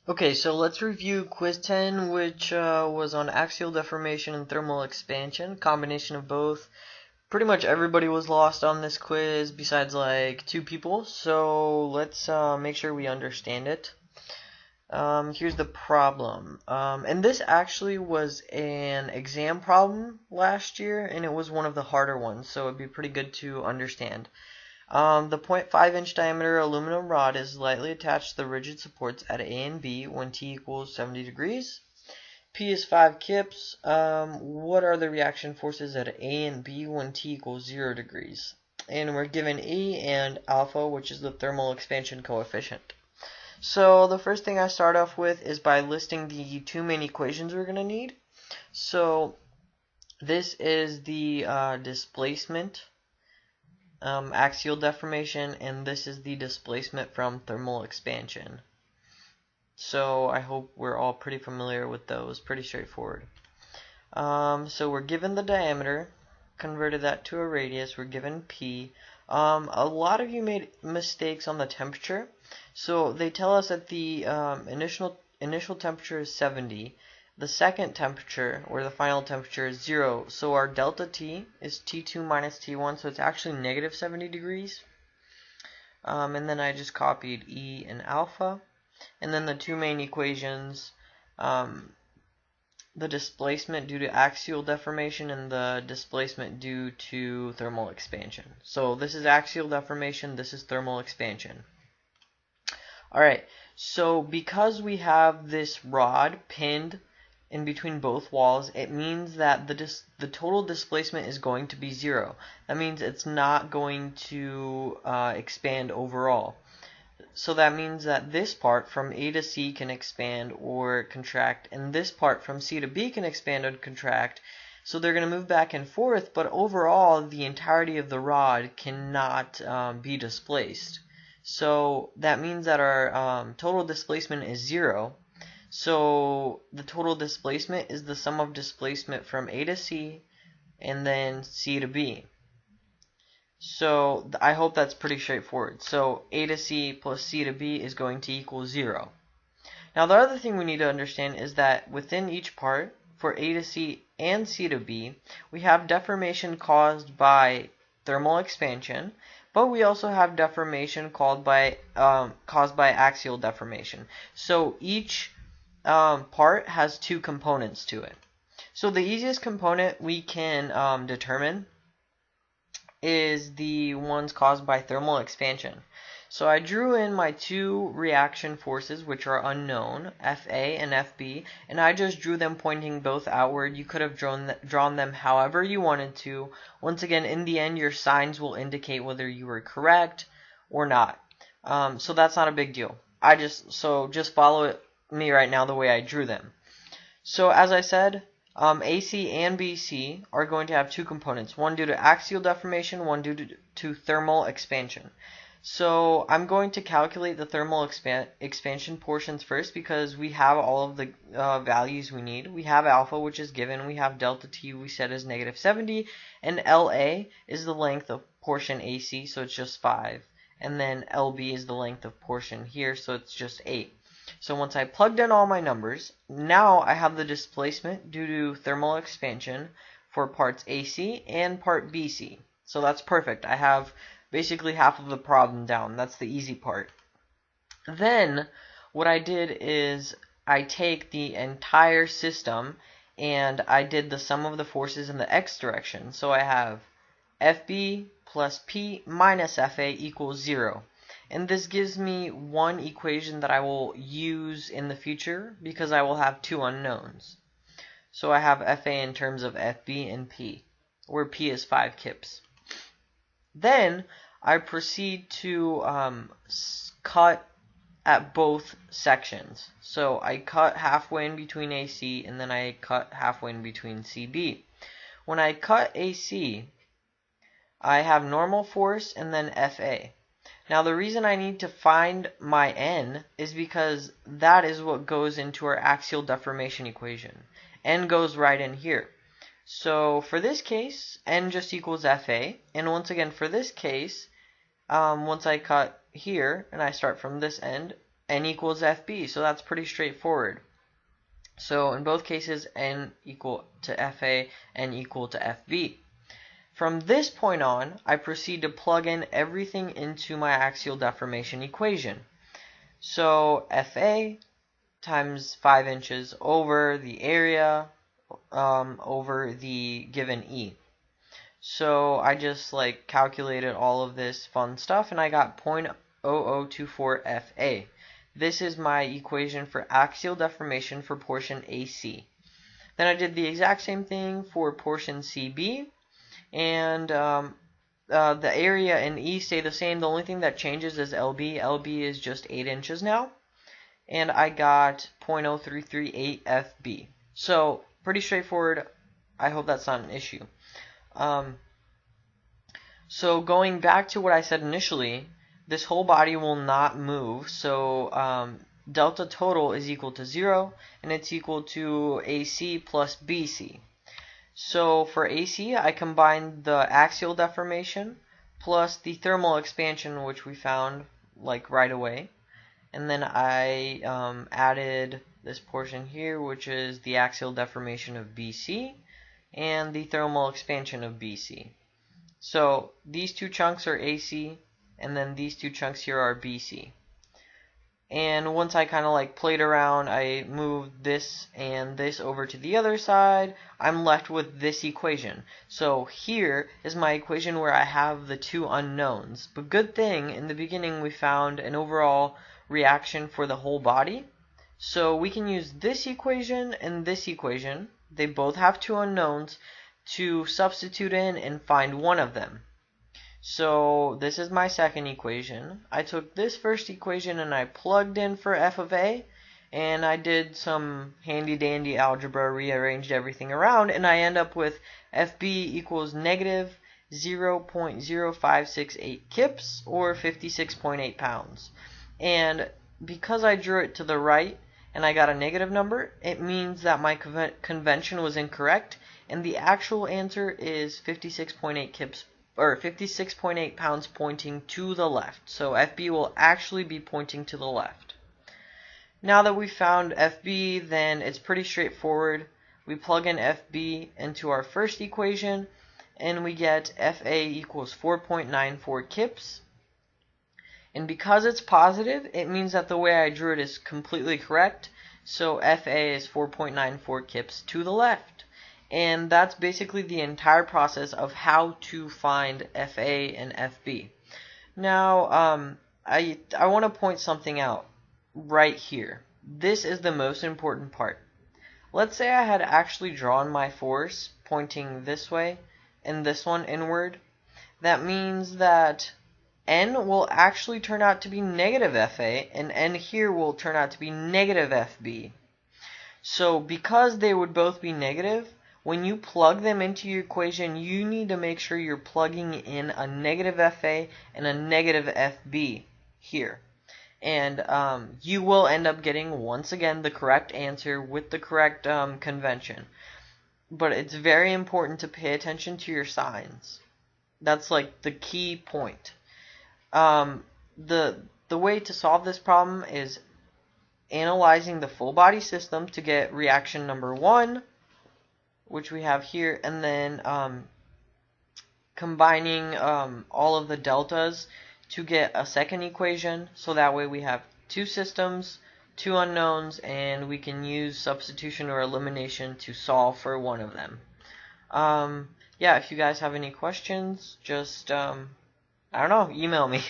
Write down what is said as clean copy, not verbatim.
Okay, so let's review Quiz 10, which was on axial deformation and thermal expansion, combination of both. Pretty much everybody was lost on this quiz besides like 2 people, so let's make sure we understand it. Here's the problem. And this actually was an exam problem last year, and it was one of the harder ones, so it'd be pretty good to understand. The 0.5-inch diameter aluminum rod is lightly attached to the rigid supports at A and B when T equals 70 degrees. P is 5 kips. What are the reaction forces at A and B when T equals 0 degrees? And we're given E and alpha, which is the thermal expansion coefficient. So the first thing I start off with is by listing the 2 main equations we're going to need. So this is the displacement, axial deformation, and this is the displacement from thermal expansion. So I hope we're all pretty familiar with those, pretty straightforward. So we're given the diameter, converted that to a radius, we're given P. A lot of you made mistakes on the temperature. So they tell us that the initial temperature is 70. The second temperature, or the final temperature, is 0. So our delta T is T2 minus T1, so it's actually negative 70 degrees. And then I just copied E and alpha. And then the 2 main equations, the displacement due to axial deformation and the displacement due to thermal expansion. So this is axial deformation, this is thermal expansion. Alright, so because we have this rod pinned in between both walls, it means that the total displacement is going to be 0. That means it's not going to expand overall. So that means that this part from A to C can expand or contract, and this part from C to B can expand and contract. So they're going to move back and forth, but overall the entirety of the rod cannot be displaced. So that means that our total displacement is 0. So the total displacement is the sum of displacement from A to C and then C to B. So I hope that's pretty straightforward. So A to C plus C to B is going to equal 0. Now the other thing we need to understand is that within each part, for A to C and C to B, we have deformation caused by thermal expansion, but we also have deformation caused by axial deformation. So each part has 2 components to it. So the easiest component we can determine is the ones caused by thermal expansion. So I drew in my 2 reaction forces, which are unknown, FA and FB, and I just drew them pointing both outward. You could have drawn them however you wanted to. Once again, in the end, your signs will indicate whether you were correct or not. So that's not a big deal. Just follow me right now the way I drew them. So as I said, AC and BC are going to have 2 components, one due to axial deformation, one due to thermal expansion. So I'm going to calculate the thermal expansion portions first because we have all of the values we need. We have alpha, which is given. We have delta T, we said is negative 70. And LA is the length of portion AC, so it's just 5. And then LB is the length of portion here, so it's just 8. So once I plugged in all my numbers, now I have the displacement due to thermal expansion for parts AC and part BC. So that's perfect. I have basically half of the problem down. That's the easy part. Then what I did is I take the entire system and I did the sum of the forces in the x direction. So I have FB plus P minus FA equals 0. And this gives me one equation that I will use in the future because I will have 2 unknowns. So I have FA in terms of FB and P, where P is 5 kips. Then I proceed to cut at both sections. So I cut halfway in between AC and then I cut halfway in between CB. When I cut AC, I have normal force and then FA. Now the reason I need to find my N is because that is what goes into our axial deformation equation. N goes right in here. So for this case, N just equals FA. And once again, for this case, once I cut here, and I start from this end, n equals FB, so that's pretty straightforward. So in both cases, n equal to FA, n equal to FB. From this point on, I proceed to plug in everything into my axial deformation equation. So FA times 5 inches over the area over the given E. So I just calculated all of this fun stuff and I got 0.0024 FA. This is my equation for axial deformation for portion AC. Then I did the exact same thing for portion CB, and the area and E stay the same. The only thing that changes is LB. LB is just 8 inches now. And I got 0.0338 FB. So, pretty straightforward. I hope that's not an issue. So, going back to what I said initially, this whole body will not move. So, delta total is equal to 0, and it's equal to AC plus BC. So for AC, I combined the axial deformation plus the thermal expansion, which we found right away. And then I added this portion here, which is the axial deformation of BC and the thermal expansion of BC. So these two chunks are AC, and then these two chunks here are BC. And once I kind of played around, I moved this and this over to the other side. I'm left with this equation. So here is my equation where I have the two unknowns. But good thing, in the beginning we found an overall reaction for the whole body. So we can use this equation and this equation. They both have two unknowns to substitute in and find one of them. So this is my second equation. I took this first equation and I plugged in for f of a, and I did some handy-dandy algebra, rearranged everything around, and I end up with FB equals negative 0.0568 kips, or 56.8 pounds. And because I drew it to the right and I got a negative number, it means that my convention was incorrect, and the actual answer is 56.8 kips, or 56.8 pounds pointing to the left. So FB will actually be pointing to the left. Now that we found FB, then it's pretty straightforward. We plug in FB into our first equation, and we get FA equals 4.94 kips. And because it's positive, it means that the way I drew it is completely correct. So FA is 4.94 kips to the left. And that's basically the entire process of how to find FA and FB. Now, I want to point something out right here. This is the most important part. Let's say I had actually drawn my force pointing this way and this one inward. That means that N will actually turn out to be negative FA, and N here will turn out to be negative FB. So because they would both be negative, when you plug them into your equation, you need to make sure you're plugging in a negative FA and a negative FB here. And you will end up getting, once again, the correct answer with the correct convention. But it's very important to pay attention to your signs. That's the key point. The way to solve this problem is analyzing the full body system to get reaction number 1, which we have here, and then combining all of the deltas to get a second equation, so that way we have two systems, two unknowns, and we can use substitution or elimination to solve for one of them. Yeah, if you guys have any questions, just, I don't know, email me.